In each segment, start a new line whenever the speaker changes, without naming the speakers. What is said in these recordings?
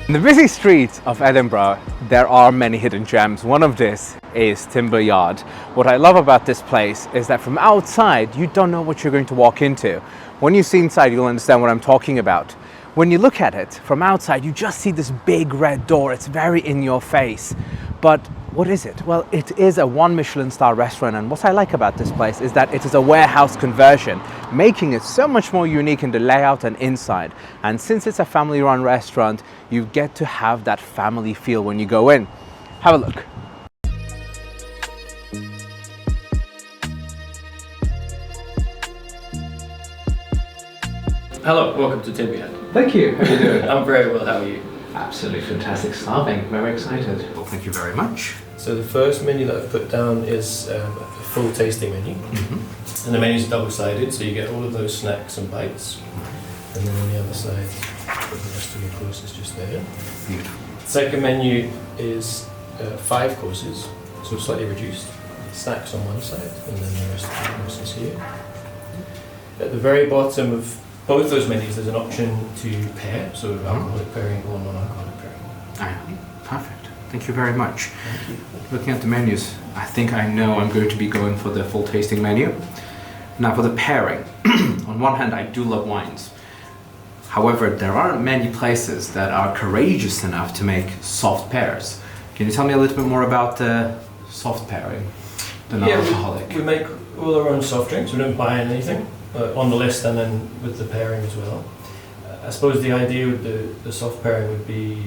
In the busy streets of Edinburgh, there are many hidden gems. One of this is Timberyard. What I love about this place is that from outside, you don't know what you're going to walk into. When you see inside, you'll understand what I'm talking about. When you look at it from outside, you just see this big red door. It's very in your face. But what is it? Well, it is a 1 Michelin star restaurant, and what I like about this place is that it is a warehouse conversion, making it so much more unique in the layout and inside. And since it's a family-run restaurant, you get to have that family feel when you go in. Have a look.
Hello, welcome to Timberyard.
Thank you. How are you doing?
I'm very well, how are you?
Absolutely fantastic. Starving. Very excited. Well, thank you very much.
So the first menu that I've put down is a full tasting menu. And the menu's double-sided, so you get all of those snacks and bites. And then on the other side, the rest of your courses just there.
Beautiful.
Second menu is 5 courses, so slightly reduced. Snacks on one side, and then the rest of the courses here. At the very bottom of both those menus, there's an option to pair, so alcoholic pairing or non-alcoholic pairing.
Perfect. Thank you very much.
Thank you.
Looking at the menus, I think I know I'm going to be going for the full tasting menu. Now for the pairing, on one hand I do love wines. However, there aren't many places that are courageous enough to make soft pairs. Can you tell me a little bit more about the soft pairing, the non-alcoholic?
We make all our own soft drinks, we don't buy anything. On the list and then with the pairing as well. I suppose the idea with the soft pairing would be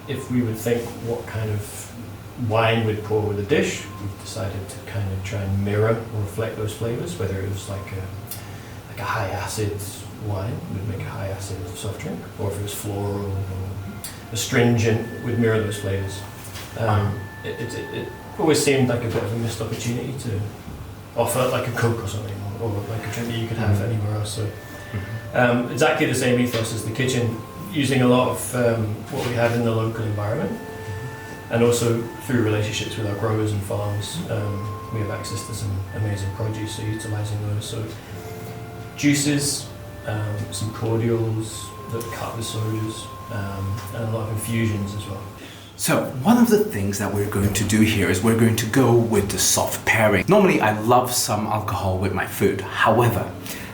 if we would think what kind of wine we'd pour with a dish, we've decided to kind of try and mirror or reflect those flavours, whether it was like a high acid wine, we'd make a high acid soft drink, or if it was floral or astringent, we'd mirror those flavours. It always seemed like a bit of a missed opportunity to offer like a Coke or something, or like a drink that you could have anywhere else. So exactly the same ethos as the kitchen, using a lot of what we have in the local environment, and also through relationships with our growers and farms, we have access to some amazing produce, so utilising those. So juices, some cordials that cut with sodas, and a lot of infusions as well.
So one of the things that we're going to do here is we're going to go with the soft pairing. Normally I love some alcohol with my food. However,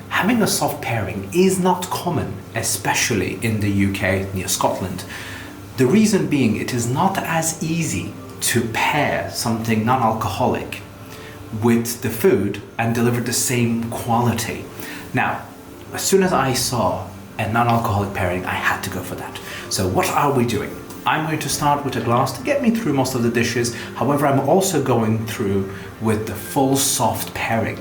having a soft pairing is not common, especially in the UK near Scotland. The reason being it is not as easy to pair something non-alcoholic with the food and deliver the same quality. Now, as soon as I saw a non-alcoholic pairing, I had to go for that. So what are we doing? I'm going to start with a glass to get me through most of the dishes. However, I'm also going through with the full soft pairing.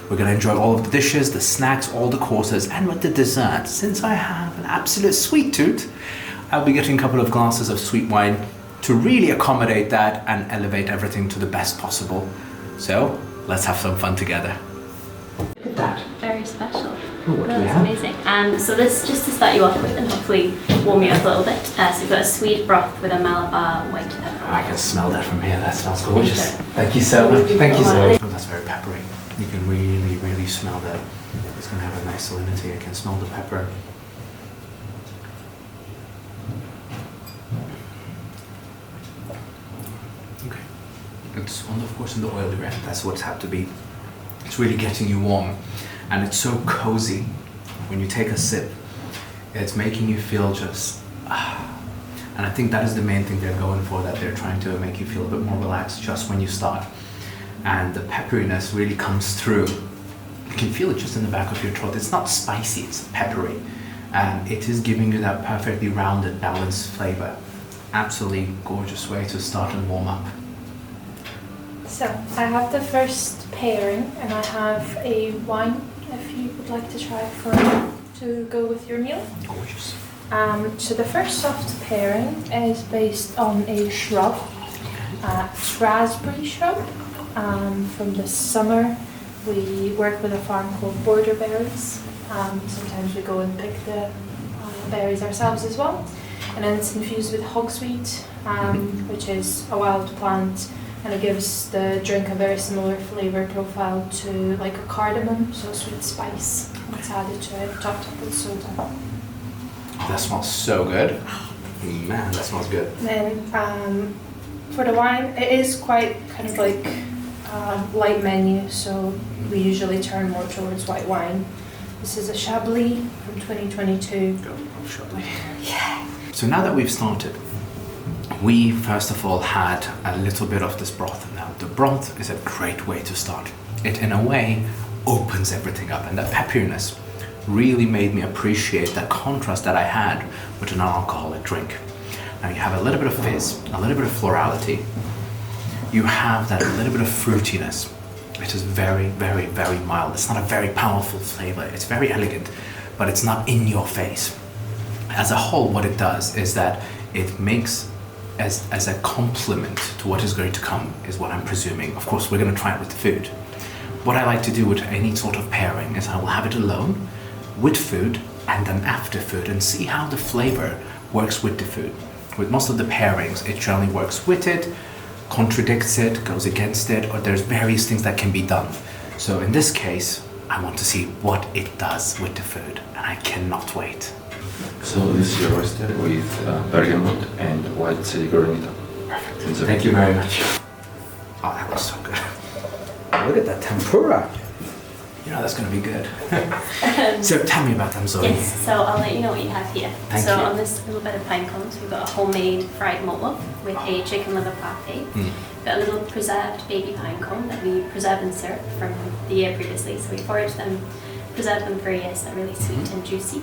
We're going to enjoy all of the dishes, the snacks, all the courses, and with the dessert. Since I have an absolute sweet tooth, I'll be getting a couple of glasses of sweet wine to really accommodate that and elevate everything to the best possible. So, let's have some fun together. Look at that.
Very special.
Oh, what do we
That's
have?
amazing. So this, just to start you off with and hopefully warm you up a little bit. So you've got a sweet broth with a Malabar white pepper.
I can smell that from here. That smells gorgeous. Thank you so much. Thank you so much. Oh, that's very peppery. You can really smell that. It's going to have a nice salinity. I can smell the pepper. Okay. It's of course in the oily red. That's what's had to be. It's really getting you warm. And it's so cozy when you take a sip. It's making you feel just and I think that is the main thing they're going for, that they're trying to make you feel a bit more relaxed just when you start. And the pepperiness really comes through. You can feel it just in the back of your throat. It's not spicy, it's peppery. And it is giving you that perfectly rounded, balanced flavor. Absolutely gorgeous way to start and warm up.
So, I have the first pairing, and I have a wine, if you would like to try to go with your meal.
Gorgeous.
So the first soft pairing is based on a shrub, raspberry shrub. From the summer, we work with a farm called Border Berries. Sometimes we go and pick the berries ourselves as well. And then it's infused with hogsweed, which is a wild plant, and it gives the drink a very similar flavour profile to like a cardamom, so sweet spice. It's added to it, topped up with soda.
That smells so good. Man, that smells good.
Then for the wine, it is quite kind of like light menu, so we usually turn more towards white wine. This is a Chablis from 2022.
Go, Chablis.
Yeah.
So now that we've started, we first of all had a little bit of this broth. Now, the broth is a great way to start. It, in a way, opens everything up, and that pepperiness really made me appreciate that contrast that I had with an alcoholic drink. Now, you have a little bit of fizz, a little bit of florality. You have that little bit of fruitiness. It is very, very, very mild. It's not a very powerful flavor. It's very elegant, but it's not in your face. As a whole, what it does is that it makes as a complement to what is going to come, is what I'm presuming. Of course, we're going to try it with the food. What I like to do with any sort of pairing is I will have it alone, with food, and then after food, and see how the flavor works with the food. With most of the pairings, it generally works with it, contradicts it, goes against it, or there's various things that can be done. So in this case, I want to see what it does with the food, and I cannot wait.
So this is your oyster with bergamot and white chili granita.
Perfect. Thank you very much. Oh, that was so good. Look at that tempura. You know that's going to be good. So tell me about them, Zoe.
Yes, so I'll let you know what you have here.
Thank
so
you.
on this little bit of pine cones, we've got a homemade fried malt loaf with a chicken liver parfait. Got a little preserved baby pine cone that we preserved in syrup from the year previously. So we foraged them, preserved them for a year, so they're really sweet and juicy.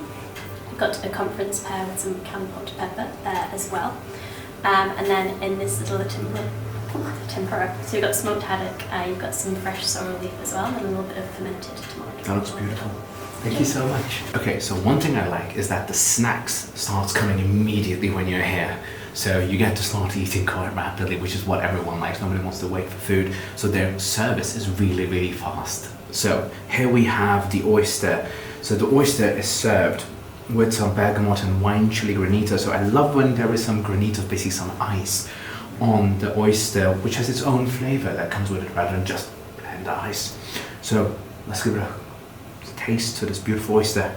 We've got a conference pear with some canned hot pepper there as well. And then in this little tempura, so you've got smoked haddock, you've got some fresh sorrel leaf as well, and a little bit of fermented tomato.
That looks beautiful. Thank you so much. Okay, so one thing I like is that the snacks starts coming immediately when you're here. So you get to start eating quite rapidly, which is what everyone likes. Nobody wants to wait for food. So their service is really, really fast. So here we have the oyster. So the oyster is served with some bergamot and wine chili granita. So I love when there is some granita, basically some ice on the oyster, which has its own flavor that comes with it rather than just blend ice. So let's give it a taste to this beautiful oyster.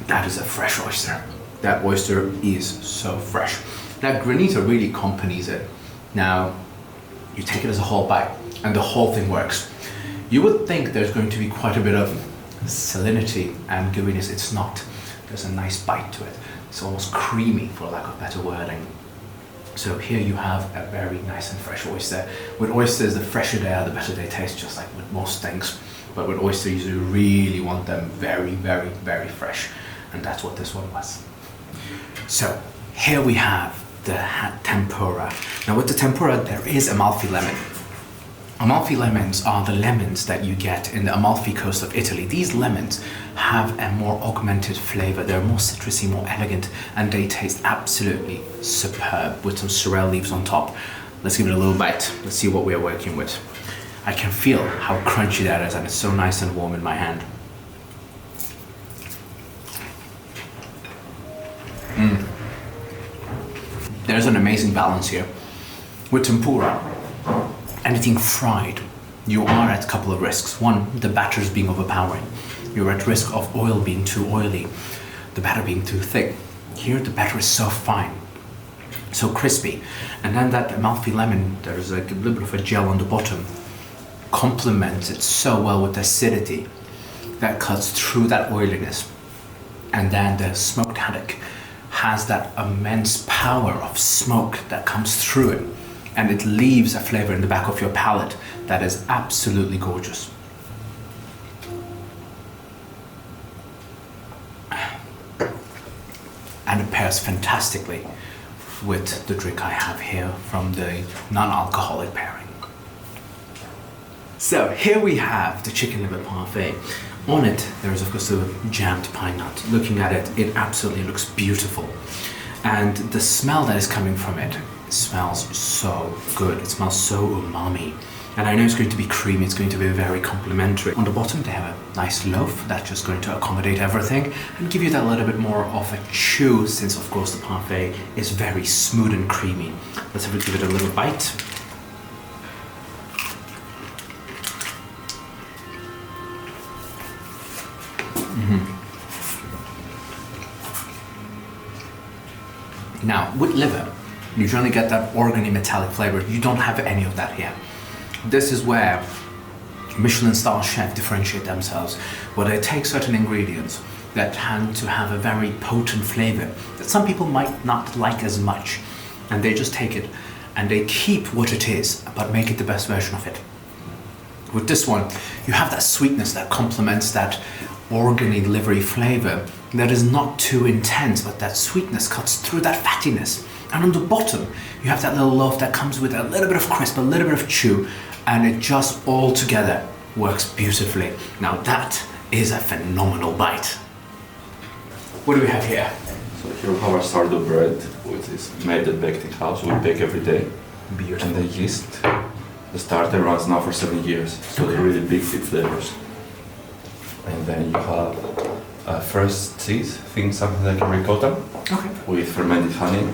That is a fresh oyster. That oyster is so fresh. That granita really accompanies it. Now, you take it as a whole bite, and the whole thing works. You would think there's going to be quite a bit of salinity and gooiness. It's not. There's a nice bite to it. It's almost creamy, for lack of better wording. So here you have a very nice and fresh oyster. With oysters, the fresher they are, the better they taste, just like with most things. But with oysters, you really want them very, very, very fresh. And that's what this one was. So here we have the tempura. Now with the tempura, there is Amalfi lemon. Amalfi lemons are the lemons that you get in the Amalfi coast of Italy. These lemons have a more augmented flavor. They're more citrusy, more elegant, and they taste absolutely superb with some sorrel leaves on top. Let's give it a little bite. Let's see what we are working with. I can feel how crunchy that is, and it's so nice and warm in my hand. There's an amazing balance here. With tempura, anything fried, you are at a couple of risks. One, the batters being overpowering. You're at risk of oil being too oily, the batter being too thick. Here, the batter is so fine, so crispy. And then that Amalfi lemon, there's a little bit of a gel on the bottom, complements it so well with the acidity that cuts through that oiliness. And then the smoked haddock has that immense power of smoke that comes through it, and it leaves a flavor in the back of your palate that is absolutely gorgeous. And it pairs fantastically with the drink I have here from the non-alcoholic pairing. So here we have the chicken liver parfait. On it, there is of course a jammed pine nut. Looking at it, it absolutely looks beautiful. And the smell that is coming from it smells so good. It smells so umami. And I know it's going to be creamy, it's going to be very complimentary. On the bottom, they have a nice loaf that's just going to accommodate everything and give you that little bit more of a chew, since of course the parfait is very smooth and creamy. Let's give it a little bite. Now, with liver, you generally get that organy metallic flavor. You don't have any of that here. This is where Michelin star chefs differentiate themselves, where they take certain ingredients that tend to have a very potent flavor that some people might not like as much, and they just take it and they keep what it is but make it the best version of it. With this one, you have that sweetness that complements that organy livery flavor that is not too intense, but that sweetness cuts through that fattiness. And on the bottom, you have that little loaf that comes with a little bit of crisp, a little bit of chew, and it just all together works beautifully. Now that is a phenomenal bite. What do we have here?
So here we have our sourdough bread, which is made at baked in house. We bake every day.
Beautiful.
And the yeast, the starter runs now for 7 years, so they're really big, deep flavors. And then you have first cheese, think something like a ricotta,
Okay.
with fermented honey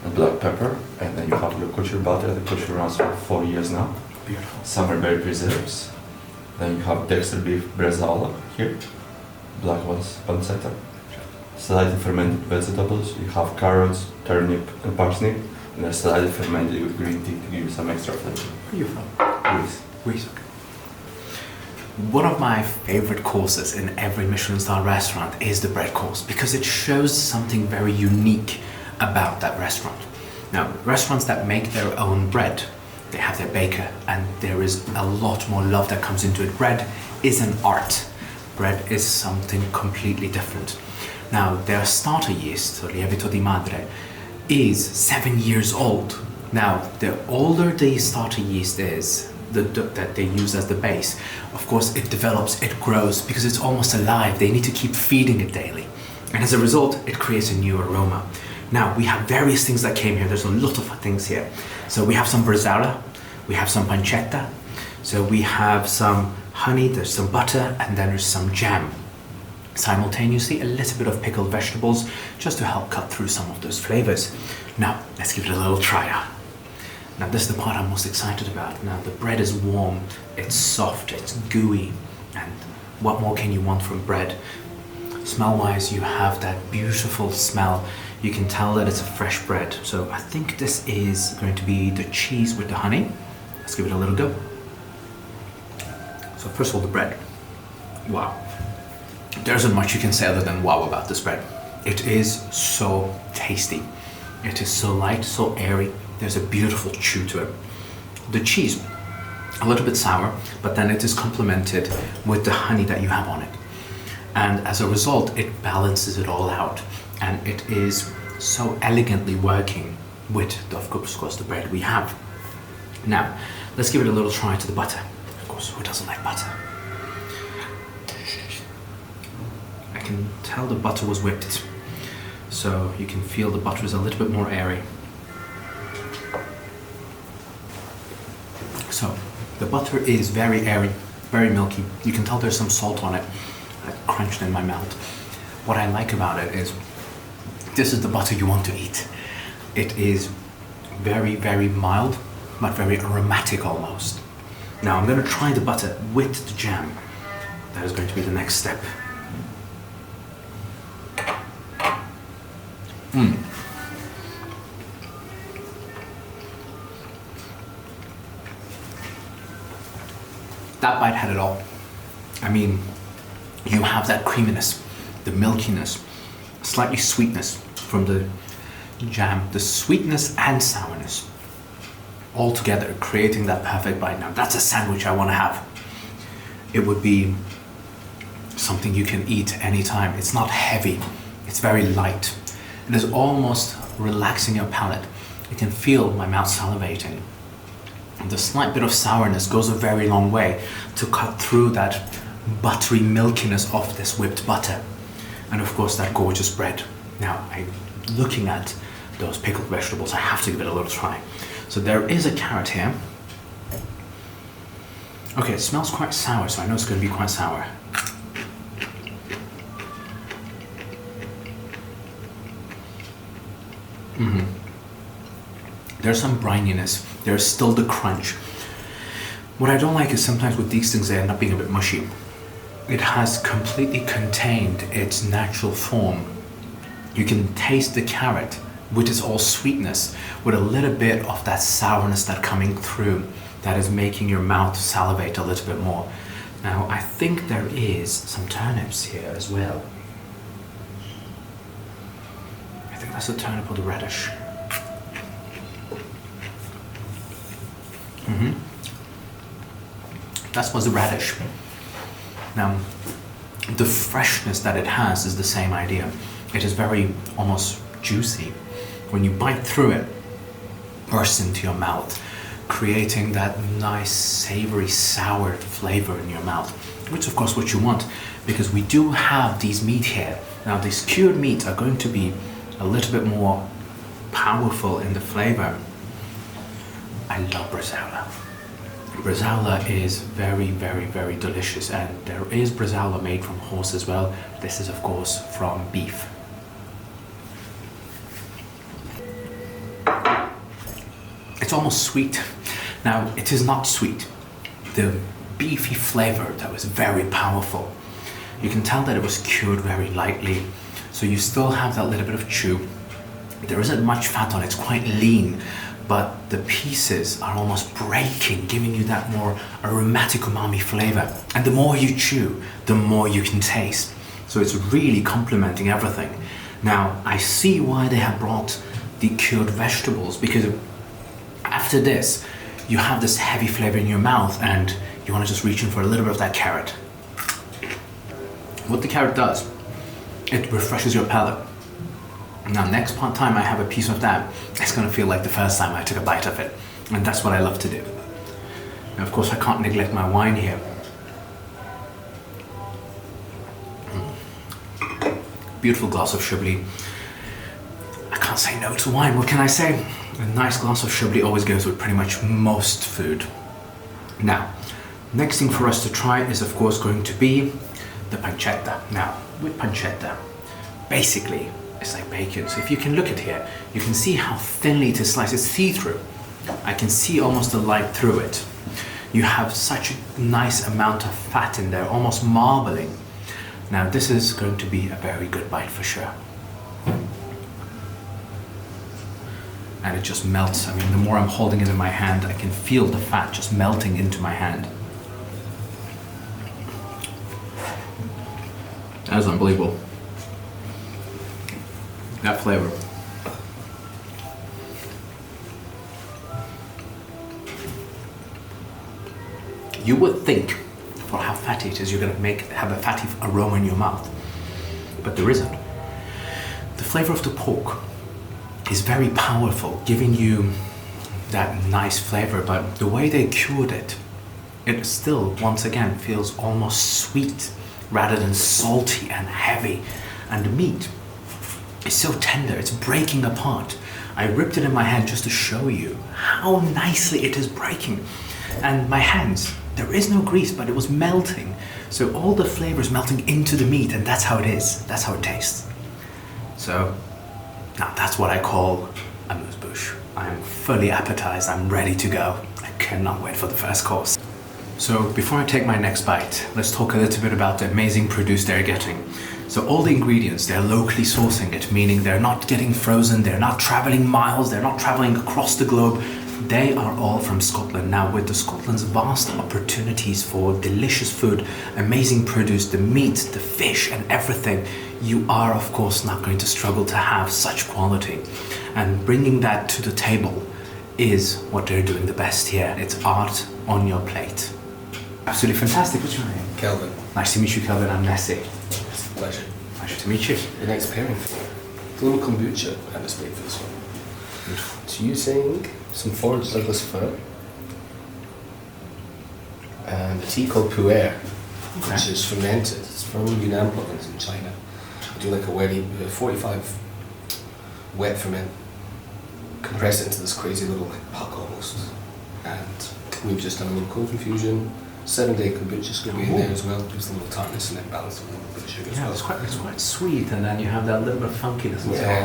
and black pepper. And then you have your kosher butter. The kosher runs for 4 years now.
Beautiful.
Summer berry preserves. Then you have Dexter beef bresaola here, black ones pancetta. Slightly fermented vegetables. You have carrots, turnip, and parsnip. And they're slightly fermented with green tea to give you some extra flavor.
Where are you from?
Greece.
Greece, okay. One of my favorite courses in every Michelin star restaurant is the bread course, because it shows something very unique about that restaurant. Now, restaurants that make their own bread, they have their baker, and there is a lot more love that comes into it. Bread is an art. Bread is something completely different. Now, their starter yeast, so lievito di madre, is 7 years old. Now, the older the starter yeast is, that they use as the base, of course it develops, it grows, because it's almost alive. They need to keep feeding it daily. And as a result, it creates a new aroma. Now, we have various things that came here. There's a lot of things here. So we have some bresaola, we have some pancetta, so we have some honey, there's some butter, and then there's some jam. Simultaneously, a little bit of pickled vegetables, just to help cut through some of those flavors. Now, let's give it a little try out. Now, this is the part I'm most excited about. Now, the bread is warm, it's soft, it's gooey, and what more can you want from bread? Smell-wise, you have that beautiful smell. You can tell that it's a fresh bread. So I think this is going to be the cheese with the honey. Let's give it a little go. So first of all, the bread. Wow. There isn't much you can say other than wow about this bread. It is so tasty. It is so light, so airy. There's a beautiful chew to it. The cheese, a little bit sour, but then it is complemented with the honey that you have on it. And as a result, it balances it all out. And it is so elegantly working with the, of course, the bread we have. Now, let's give it a little try to the butter. Of course, who doesn't like butter? I can tell the butter was whipped. So you can feel the butter is a little bit more airy. So the butter is very airy, very milky. You can tell there's some salt on it, crunched in my mouth. What I like about it is this is the butter you want to eat. It is very, very mild, but very aromatic almost. Now I'm going to try the butter with the jam. That is going to be the next step. That bite had it all. I mean, you have that creaminess, the milkiness, slightly sweetness from the jam, the sweetness and sourness, all together creating that perfect bite. Now that's a sandwich I want to have. It would be something you can eat anytime. It's not heavy, it's very light. It is almost relaxing your palate. You can feel my mouth salivating. The slight bit of sourness goes a very long way to cut through that buttery milkiness of this whipped butter. And of course that gorgeous bread. Now, looking at those pickled vegetables, I have to give it a little try. So there is a carrot here. Okay, it smells quite sour, so I know it's going to be quite sour. There's some brininess. There's still the crunch. What I don't like is sometimes with these things they end up being a bit mushy. it has completely contained its natural form. You can taste the carrot with its all sweetness, with a little bit of that sourness that coming through, that is making your mouth salivate a little bit more. Now, I think there is some turnips here as well. I think that's the turnip or the radish. That was the radish. Now, the freshness that it has is the same idea. It is very almost juicy. When you bite through it, bursts into your mouth, creating that nice savory sour flavor in your mouth, which of course what you want, because we do have these meat here. Now these cured meats are going to be a little bit more powerful in the flavor. I love bresaola. Bresaola is very, very, very delicious, and there is bresaola made from horse as well. This is of course from beef. It's almost sweet. Now, it is not sweet. The beefy flavor that was very powerful. You can tell that it was cured very lightly, so you still have that little bit of chew. There isn't much fat on it, it's quite lean, but the pieces are almost breaking, giving you that more aromatic umami flavor. And the more you chew, the more you can taste. So it's really complementing everything. Now, I see why they have brought the cured vegetables, because after this, you have this heavy flavor in your mouth and you want to just reach in for a little bit of that carrot. What the carrot does, it refreshes your palate. Now, next time I have a piece of that, it's going to feel like the first time I took a bite of it. And that's what I love to do. Now, of course, I can't neglect my wine here. Beautiful glass of Chablis. I can't say no to wine, what can I say? A nice glass of Chablis always goes with pretty much most food. Now, next thing for us to try is of course going to be the pancetta. Now, with pancetta, basically, it's like bacon. So if you can look at here, you can see how thinly it is sliced. It's see-through. I can see almost the light through it. You have such a nice amount of fat in there, almost marbling. Now, this is going to be a very good bite for sure. And it just melts. I mean, the more I'm holding it in my hand, I can feel the fat just melting into my hand. That is unbelievable. That flavor. You would think, for how fatty it is, you're going to have a fatty aroma in your mouth. But there isn't. The flavor of the pork is very powerful, giving you that nice flavor, but the way they cured it, it still, once again, feels almost sweet rather than salty and heavy. And the meat is so tender, it's breaking apart. I ripped it in my hand just to show you how nicely it is breaking. And my hands, there is no grease, but it was melting. So all the flavors melting into the meat, and that's how it is. That's how it tastes. So, now that's what I call a amuse-bouche. I'm fully appetized, I'm ready to go. I cannot wait for the first course. So before I take my next bite, let's talk a little bit about the amazing produce they're getting. So all the ingredients, they're locally sourcing it, meaning they're not getting frozen, they're not traveling miles, they're not traveling across the globe. They are all from Scotland. Now, with the Scotland's vast opportunities for delicious food, amazing produce, the meat, the fish and everything, you are of course not going to struggle to have such quality. And bringing that to the table is what they're doing the best here. It's art on your plate. Absolutely fantastic. What's your name?
Kelvin.
Nice to meet you, Kelvin. I'm Nessie.
It's a pleasure.
Pleasure to meet you.
The next pairing. A little kombucha I have a plate for this one. So using some foraged Douglas fir and a tea called pu'er, which is fermented. It's from Yunnan province in China. We do like a 45 wet ferment, compress it into this crazy little like puck almost, and we've just done a little cold infusion. 7-day kombucha's going to be in there as well, gives a little tartness and then balance a little bit of sugar as well.
It's quite sweet, and then you have that little bit of funkiness as well.
Yeah,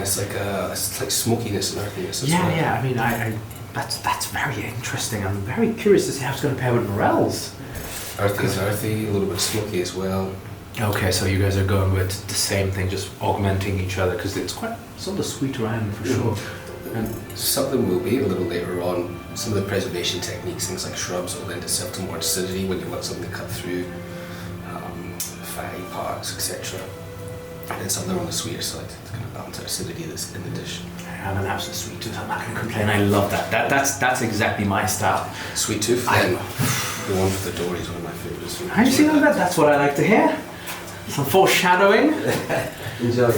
it's like smokiness and earthiness as well.
Yeah, I mean, that's very interesting. I'm very curious to see how it's going to pair with morels.
Earthy is earthy, a little bit smoky as well.
Okay, so you guys are going with the same thing, just augmenting each other, because it's on the sweeter end for sure.
And some of them will be a little later on. Some of the preservation techniques, things like shrubs, will lend itself to more acidity when you want something to cut through fatty parts, etc. And then some of them on the sweeter side to kind of balance the acidity that's in the dish.
I'm an absolute sweet tooth, I'm not going to complain. I love that. That's exactly my style.
Sweet tooth, then the one for the dory is one of my favourites.
How do you see that? That's what I like to hear. Some foreshadowing.
Enjoy.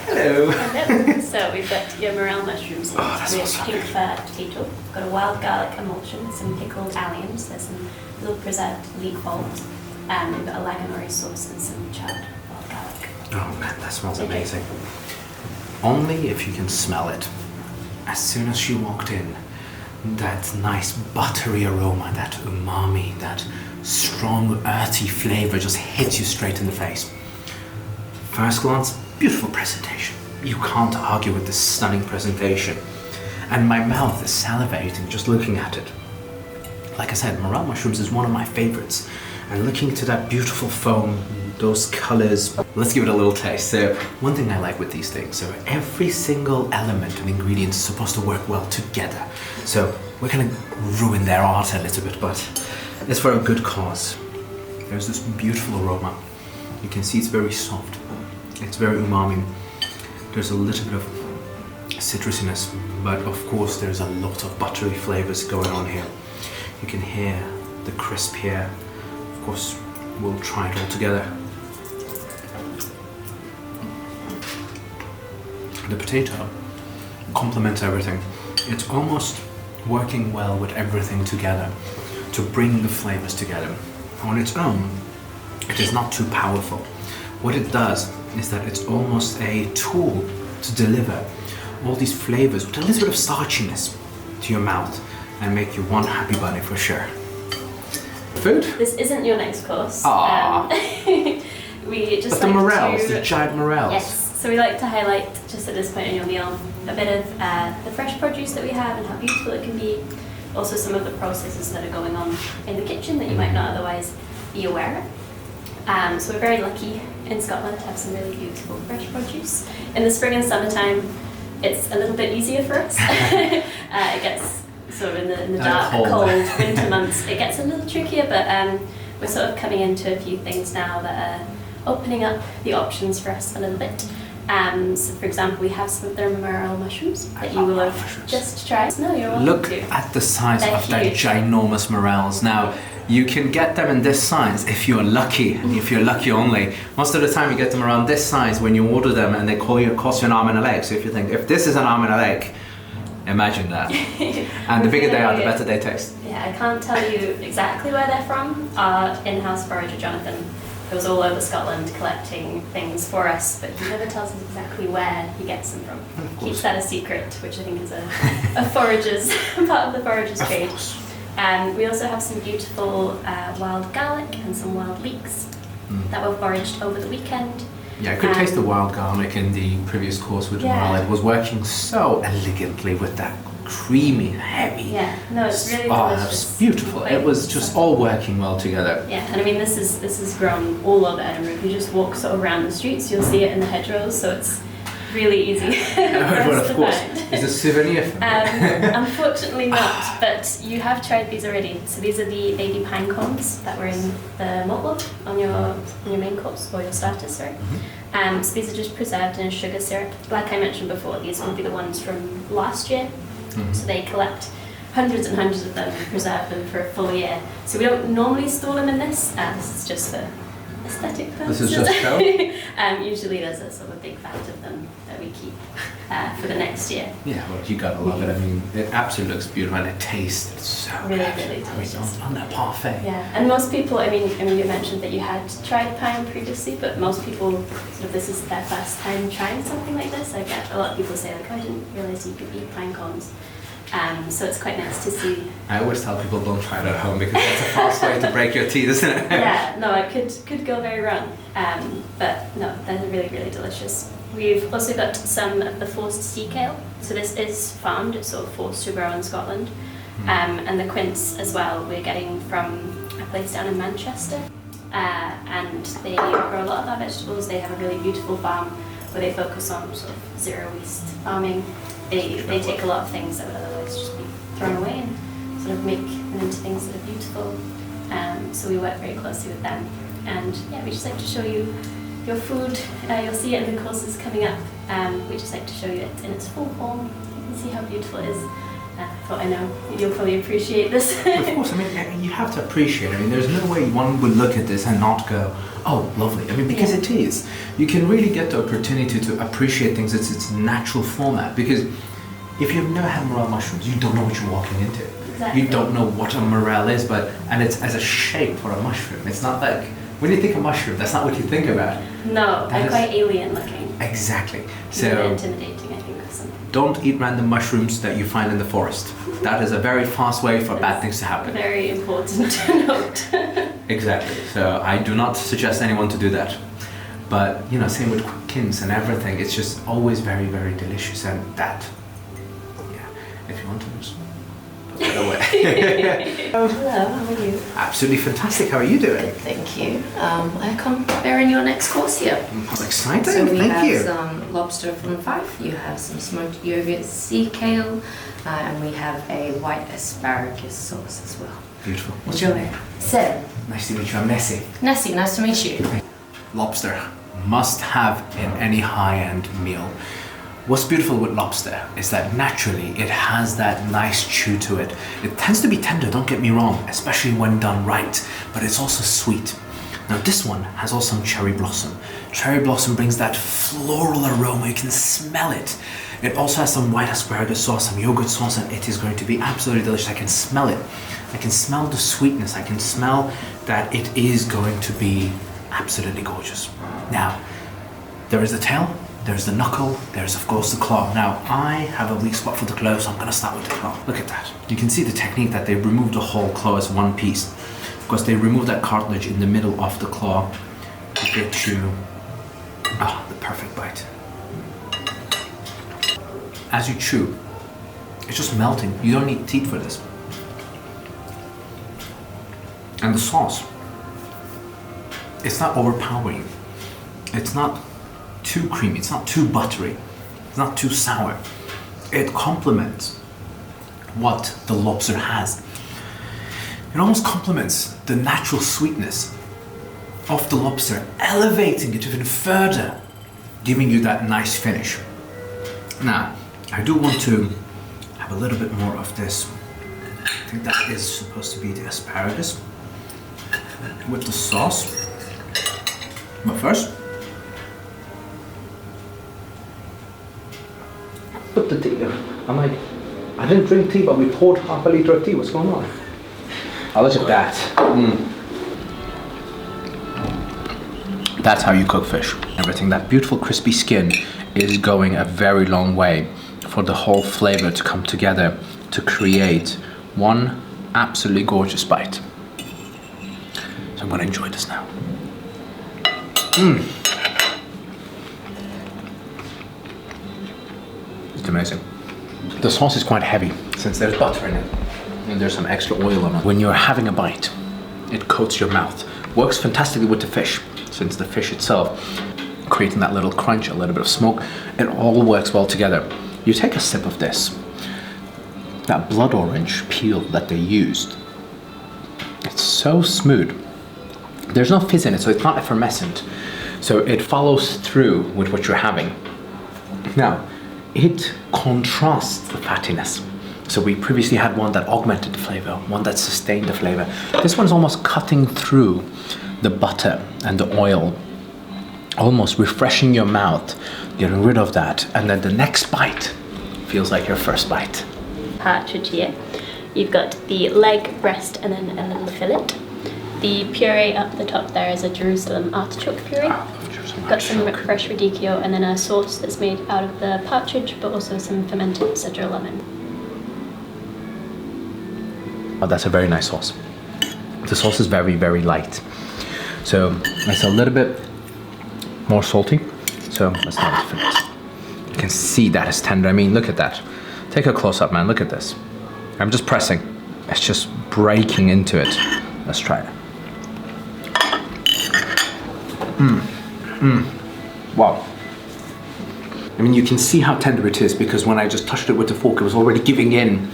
Hello.
Hello. So we've got your morel mushrooms in
that's
with
awesome.
pink fat potato. We've got a wild garlic emulsion, some pickled alliums, there's some little preserved leek bulbs, and we've got a laganori sauce and some charred wild garlic.
Oh man, that smells amazing. Only if you can smell it. As soon as she walked in, that nice buttery aroma, that umami, that strong earthy flavor just hits you straight in the face. First glance, beautiful presentation. You can't argue with this stunning presentation. And my mouth is salivating just looking at it. Like I said, morel mushrooms is one of my favorites. And looking to that beautiful foam, those colors, let's give it a little taste. So one thing I like with these things, so every single element and ingredient is supposed to work well together. So we're gonna ruin their art a little bit, but it's for a good cause. There's this beautiful aroma. You can see it's very soft. It's very umami. There's a little bit of citrusiness, but of course there's a lot of buttery flavors going on here. You can hear the crisp here. Of course, we'll try it all together. The potato complements everything. It's almost working well with everything together to bring the flavors together. On its own, it is not too powerful. What it does is that it's almost a tool to deliver all these flavors with a little bit of starchiness to your mouth and make you one happy bunny for sure. Food?
This isn't your next course.
Aww.
We just
But the
like
morels,
to,
the giant morels.
Yes, so we like to highlight just at this point in your meal a bit of the fresh produce that we have and how beautiful it can be. Also some of the processes that are going on in the kitchen that you might not otherwise be aware of. So we're very lucky in Scotland to have some really beautiful fresh produce. In the spring and summertime, it's a little bit easier for us. It gets sort of in the dark, cold winter months, it gets a little trickier, but we're sort of coming into a few things now that are opening up the options for us a little bit. So for example, we have some of their morel mushrooms that you will have just tried. No, you're welcome
Look
to.
at the size
They're
of that
huge.
ginormous morels. Now, you can get them in this size if you're lucky, and if you're lucky only. Most of the time you get them around this size when you order them and they cost you an arm and a leg. So if you think, if this is an arm and a leg, imagine that. And the bigger they are, the better they taste.
Yeah, I can't tell you exactly where they're from. Our in-house forager, Jonathan, goes all over Scotland collecting things for us, but he never tells us exactly where he gets them from. Keeps that a secret, which I think is a forager's, part of the forager's trade. We also have some beautiful wild garlic and some wild leeks that were foraged over the weekend.
Yeah, I could taste the wild garlic in the previous course with the morel. It was working so elegantly with that creamy, heavy.
Yeah, no, it's really
Oh,
delicious.
that's beautiful. It was just all working well together.
Yeah, and I mean this is grown all over Edinburgh. If you just walk sort of around the streets, you'll see it in the hedgerows, so it's really easy for
Well,
us
of
to
course,
find.
it's a souvenir for me.
Unfortunately not, but you have tried these already. So these are the baby pine cones that were in the malt loaf on your main course, or your starter, sorry. So these are just preserved in a sugar syrup. Like I mentioned before, these will be the ones from last year. So they collect hundreds and hundreds of them and preserve them for a full year. So we don't normally store them in this. This is just for aesthetic purposes.
This is just show?
Usually there's a sort of big vat of them that we keep for the next year.
Yeah, well, you gotta love it. I mean, it absolutely looks beautiful and it tastes so
Really,
good.
really
I mean,
delicious.
on that parfait.
Yeah, and most people, I mean, you mentioned that you had tried pine previously, but most people, sort of, this is their first time trying something like this. I get a lot of people say, like, oh, I didn't realize you could eat pine cones. So it's quite nice to see.
I always tell people don't try it at home because that's a fast way to break your teeth, isn't it?
Yeah, no, it could go very wrong. But no, they're really, really delicious. We've also got some of the forced sea kale. So this is farmed, it's sort of forced to grow in Scotland. And the quince as well, we're getting from a place down in Manchester, and they grow a lot of our vegetables. They have a really beautiful farm where they focus on sort of zero waste farming. They take a lot of things that would otherwise just be thrown away and sort of make them into things that are beautiful. So we work very closely with them, and yeah, we just like to show you your food. You'll see it in the courses coming up. We just like to show you it in its full form. You can see how beautiful it is. I thought I know you'll probably appreciate this.
Of course, I mean, you have to appreciate it. I mean, there's no way one would look at this and not go, oh, lovely. I mean, because it is. You can really get the opportunity to appreciate things in its natural format. Because if you've never had morel mushrooms, you don't know what you're walking into.
Exactly.
You don't know what a morel is, and it's as a shape for a mushroom. It's not like, when you think of mushroom, that's not what you think about.
No, they're quite alien looking.
Exactly.
So intimidating, I think, or something.
Don't eat random mushrooms that you find in the forest. That is a very fast way for bad things to happen.
Very important to note.
Exactly. So I do not suggest anyone to do that. But, you know, same with quince and everything. It's just always very, very delicious. And that, yeah, if you want to just put it away.
Hello, how are you?
Absolutely fantastic. How are you doing?
Good, thank you. I come bearing your next course here.
How exciting.
So we
Thank
have
you.
some lobster from Fife, you have some smoked yogurt sea kale, and we have a white asparagus sauce as well.
Beautiful. What's your name?
Sarah.
Nice to meet you. I'm Nessie.
Nessie, nice to meet you.
Lobster. Must have in any high-end meal. What's beautiful with lobster is that naturally it has that nice chew to it. It tends to be tender, don't get me wrong, especially when done right, but it's also sweet. Now this one has also some cherry blossom. Cherry blossom brings that floral aroma, you can smell it. It also has some white asparagus sauce, some yogurt sauce, and it is going to be absolutely delicious. I can smell it. I can smell the sweetness. I can smell that it is going to be absolutely gorgeous. Now, there is the tail, there's the knuckle, there's of course the claw. Now, I have a weak spot for the claw, so I'm gonna start with the claw. Look at that. You can see the technique that they removed the whole claw as one piece. Because they remove that cartilage in the middle of the claw to get you the perfect bite. As you chew, it's just melting. You don't need teeth for this. And the sauce, it's not overpowering. It's not too creamy, it's not too buttery, it's not too sour. It complements what the lobster has. It almost complements the natural sweetness of the lobster, elevating it even further, giving you that nice finish. Now, I do want to have a little bit more of this. I think that is supposed to be the asparagus with the sauce. But first, put the tea in. I'm like, I didn't drink tea, but we poured half a litre of tea. What's going on? Oh, look at that. That's how you cook fish. Everything, that beautiful crispy skin is going a very long way for the whole flavor to come together to create one absolutely gorgeous bite. So I'm gonna enjoy this now. It's amazing. The sauce is quite heavy since there's butter in it and there's some extra oil on it. When you're having a bite, it coats your mouth. Works fantastically with the fish, since the fish itself, creating that little crunch, a little bit of smoke, it all works well together. You take a sip of this, that blood orange peel that they used, it's so smooth. There's no fizz in it, so it's not effervescent. So it follows through with what you're having. Now, it contrasts the fattiness. So we previously had one that augmented the flavor, one that sustained the flavor. This one's almost cutting through the butter and the oil, almost refreshing your mouth, getting rid of that, and then the next bite feels like your first bite.
Partridge here. You've got the leg, breast, and then a little fillet. The puree up the top there is a Jerusalem artichoke puree. Got some fresh radicchio and then a sauce that's made out of the partridge, but also some fermented cedar lemon.
Oh, that's a very nice sauce. The sauce is very, very light. So it's a little bit more salty. So let's not finish. You can see that it's tender. I mean, look at that. Take a close up, man. Look at this. I'm just pressing. It's just breaking into it. Let's try it. Wow. I mean, you can see how tender it is because when I just touched it with the fork, it was already giving in.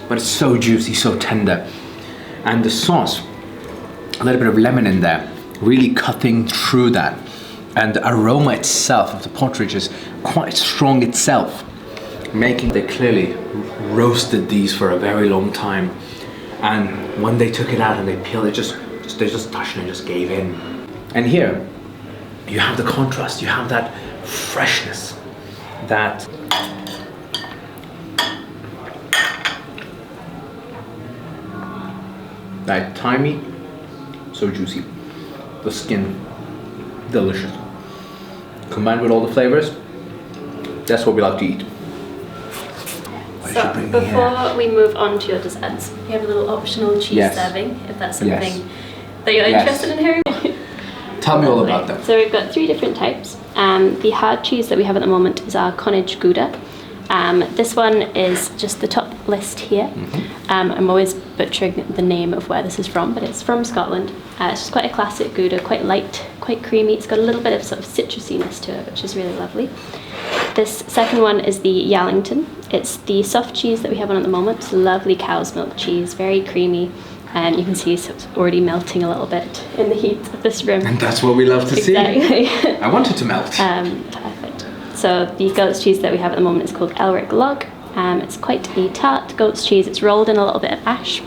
But it's so juicy, so tender. And the sauce, a little bit of lemon in there, really cutting through that. And the aroma itself of the partridge is quite strong itself. They clearly roasted these for a very long time. And when they took it out and they peeled it, they just touched and just gave in. And here, you have the contrast, you have that freshness, that thigh meat, so juicy. The skin, delicious. Combined with all the flavors, that's what we like to eat.
So before we move on to your desserts, you have a little optional cheese serving, if that's something that you're interested in hearing.
Tell me all about that.
So we've got 3 different types. The hard cheese that we have at the moment is our Connaught Gouda. This one is just the top list here. I'm always butchering the name of where this is from, but it's from Scotland. It's just quite a classic Gouda, quite light, quite creamy. It's got a little bit of sort of citrusiness to it, which is really lovely. This second one is the Yallington. It's the soft cheese that we have on at the moment. It's lovely cow's milk cheese, very creamy. And you can see it's already melting a little bit in the heat of this room.
And that's what we love to see.
Exactly.
I want it to melt.
Perfect. So the goat's cheese that we have at the moment is called Elric Log. It's quite a tart goat's cheese. It's rolled in a little bit of ash.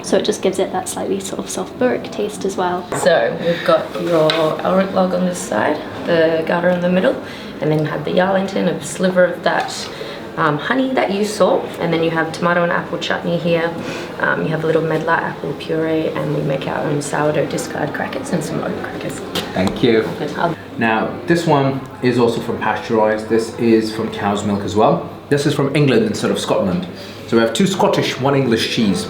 So it just gives it that slightly sort of soft burrick taste as well.
So we've got your Elric Log on this side, the Gouda in the middle, and then you have the Yallington, a sliver of that honey that you saw, and then you have tomato and apple chutney here. You have a little medlar apple puree, and we make our own sourdough discard crackers and some oat crackers.
Thank you. Now, this one is also from pasteurized. This is from cow's milk as well. This is from England instead of Scotland. So we have 2 Scottish, 1 English cheese.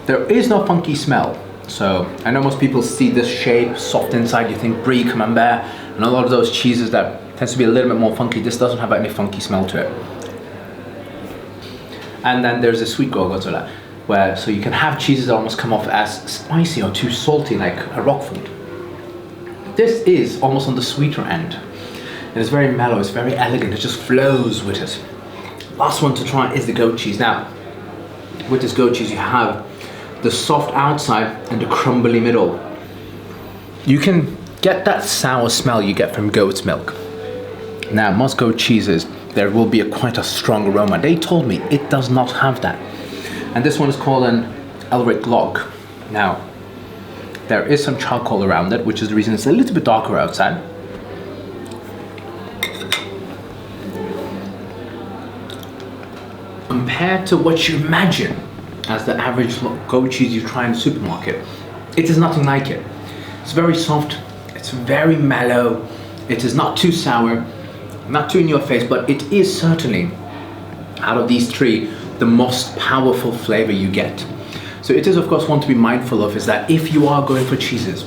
There is no funky smell. So I know most people see this shape, soft inside, you think brie, camembert, and a lot of those cheeses that tends to be a little bit more funky. This doesn't have any funky smell to it. And then there's the sweet gorgonzola, where so you can have cheeses that almost come off as spicy or too salty, like a Roquefort. This is almost on the sweeter end. It is very mellow, it's very elegant, it just flows with it. Last one to try is the goat cheese. Now, with this goat cheese you have the soft outside and the crumbly middle. You can get that sour smell you get from goat's milk. Now, most goat cheeses, there will be quite a strong aroma. They told me it does not have that. And this one is called an Elric Log. Now, there is some charcoal around it, which is the reason it's a little bit darker outside. Compared to what you imagine as the average goat cheese you try in the supermarket, it is nothing like it. It's very soft, it's very mellow, it is not too sour, not too in your face, but it is certainly, out of these 3, the most powerful flavor you get. So it is of course one to be mindful of, is that if you are going for cheeses,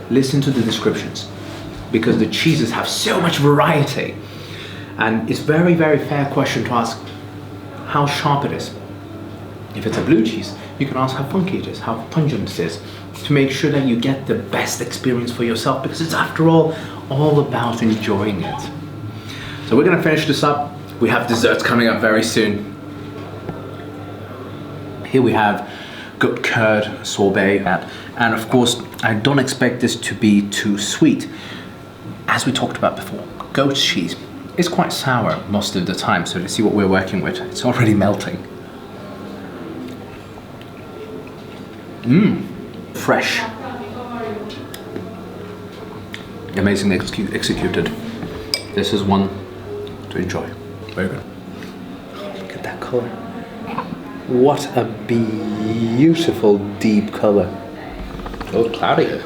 listen to the descriptions, because the cheeses have so much variety. And it's very, very fair question to ask how sharp it is. If it's a blue cheese, you can ask how funky it is, how pungent it is, to make sure that you get the best experience for yourself, because it's after all about enjoying it. So we're gonna finish this up. We have desserts coming up very soon. Here we have goat curd sorbet, and of course, I don't expect this to be too sweet. As we talked about before, goat cheese is quite sour most of the time, so let's see what we're working with. It's already melting. Fresh. Amazingly executed. This is one to enjoy. Very good. Look at that color. What a beautiful deep color.
Oh, cloudy.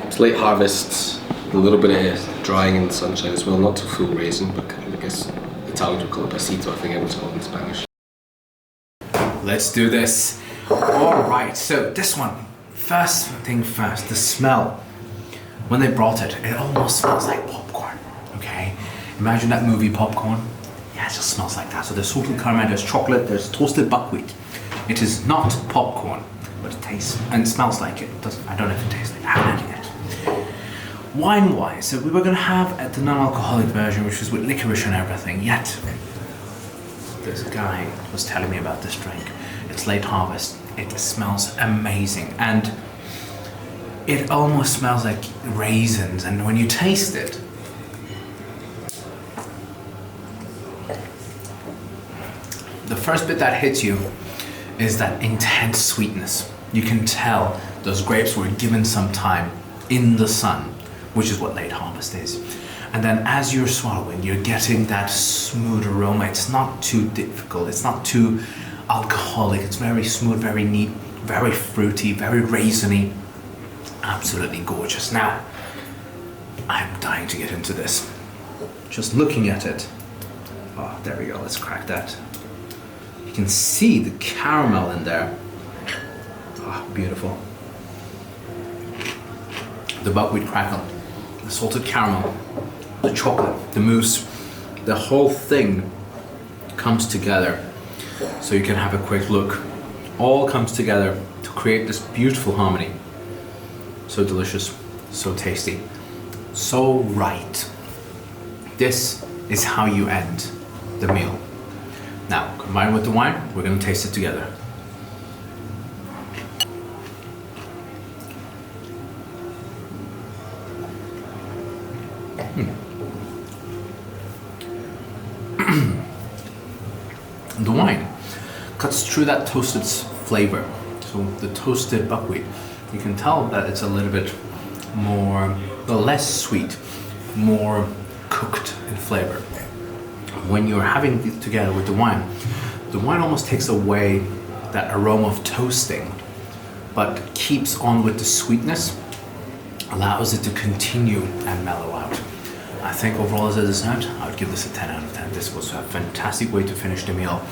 It's late harvests, a little bit of drying in the sunshine as well, not to full raisin, but I guess Italians would call it pasito, I think it was called in Spanish.
Let's do this. All right, so this one, first thing first, the smell. When they brought it, it almost smells like popcorn, okay? Imagine that movie Popcorn. Yeah, it just smells like that. So there's salted caramel, there's chocolate, there's toasted buckwheat. It is not popcorn. but it tastes and smells like it. I don't know if it tastes like it. I haven't had it yet. Wine-wise, so we were going to have the non-alcoholic version, which was with licorice and everything, yet this guy was telling me about this drink. It's late harvest. It smells amazing, and it almost smells like raisins, and when you taste it, the first bit that hits you is that intense sweetness. You can tell those grapes were given some time in the sun, which is what late harvest is. And then as you're swallowing, you're getting that smooth aroma. It's not too difficult, it's not too alcoholic, it's very smooth, very neat, very fruity, very raisiny. Absolutely gorgeous. Now, I'm dying to get into this. Just looking at it. Oh, there we go, let's crack that. You can see the caramel in there. Oh, beautiful. The buckwheat crackle, the salted caramel, the chocolate, the mousse, the whole thing comes together. So you can have a quick look. All comes together to create this beautiful harmony. So delicious, so tasty, so right. This is how you end the meal. Now, combined with the wine, we're gonna taste it together. The wine cuts through that toasted flavor. So the toasted buckwheat, you can tell that it's a little bit more, less sweet, more cooked in flavor. When you're having it together with the wine almost takes away that aroma of toasting, but keeps on with the sweetness, allows it to continue and mellow out. I think overall as a dessert, I would give this a 10 out of 10. This was a fantastic way to finish the meal,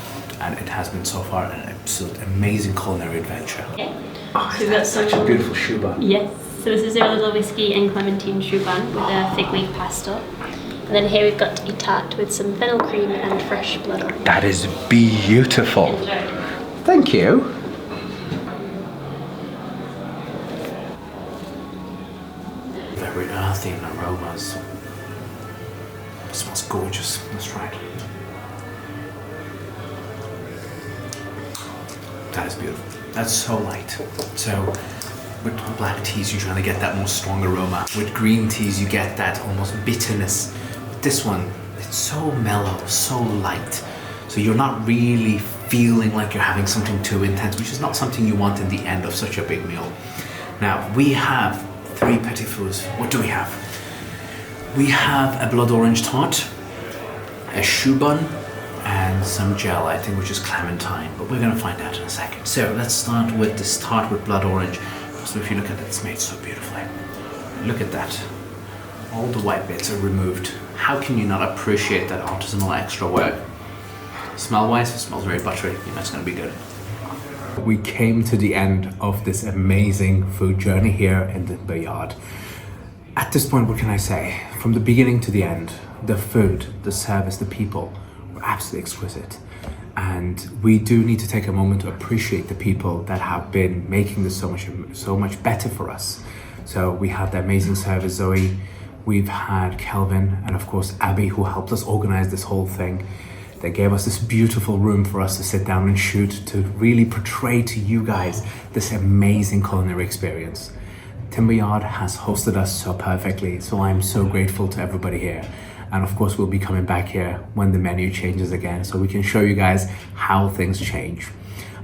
and it has been so far an absolute amazing culinary adventure.
Okay.
Oh,
So we've got
such a
some-
beautiful choux bun.
Yes, so this is our little whiskey and clementine choux bun with a fig leaf pesto. And then here we've got a tart with some fennel cream and fresh blood orange.
That is beautiful.
Enjoy.
Thank you. Very earthy in aromas. It smells gorgeous. That's right. That is beautiful. That's so light. So with black teas, you're trying to get that more strong aroma. With green teas, you get that almost bitterness. With this one, it's so mellow, so light. So you're not really feeling like you're having something too intense, which is not something you want in the end of such a big meal. Now, we have 3 petit fours. What do we have? We have a blood orange tart, a choux bun, and some gel, I think, which is clementine, but we're gonna find out in a second. So let's start with this tart with blood orange. So if you look at it, it's made so beautifully. Look at that. All the white bits are removed. How can you not appreciate that artisanal extra work? Smell-wise, it smells very buttery. You know it's gonna be good. We came to the end of this amazing food journey here in Timberyard. At this point, what can I say? From the beginning to the end, the food, the service, the people were absolutely exquisite. And we do need to take a moment to appreciate the people that have been making this so much better for us. So we had the amazing service, Zoe. We've had Kelvin, and of course Abby, who helped us organize this whole thing. They gave us this beautiful room for us to sit down and shoot, to really portray to you guys this amazing culinary experience. Timberyard has hosted us so perfectly, so I'm so grateful to everybody here. And of course, we'll be coming back here when the menu changes again, so we can show you guys how things change.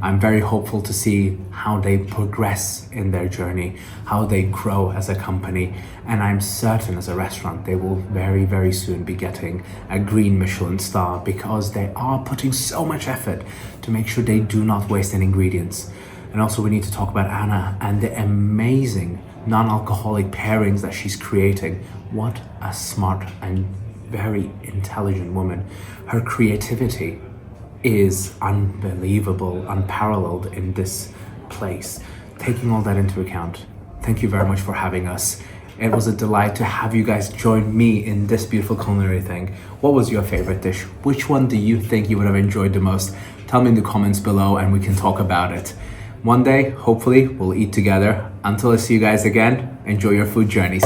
I'm very hopeful to see how they progress in their journey, how they grow as a company, and I'm certain as a restaurant they will very, very soon be getting a green Michelin star, because they are putting so much effort to make sure they do not waste any ingredients. And also we need to talk about Anna and the amazing non-alcoholic pairings that she's creating. What a smart and very intelligent woman. Her creativity is unbelievable, unparalleled in this place. Taking all that into account, thank you very much for having us. It was a delight to have you guys join me in this beautiful culinary thing. What was your favorite dish? Which one do you think you would have enjoyed the most? Tell me in the comments below and we can talk about it. one day, hopefully, we'll eat together. Until I see you guys again, enjoy your food journeys.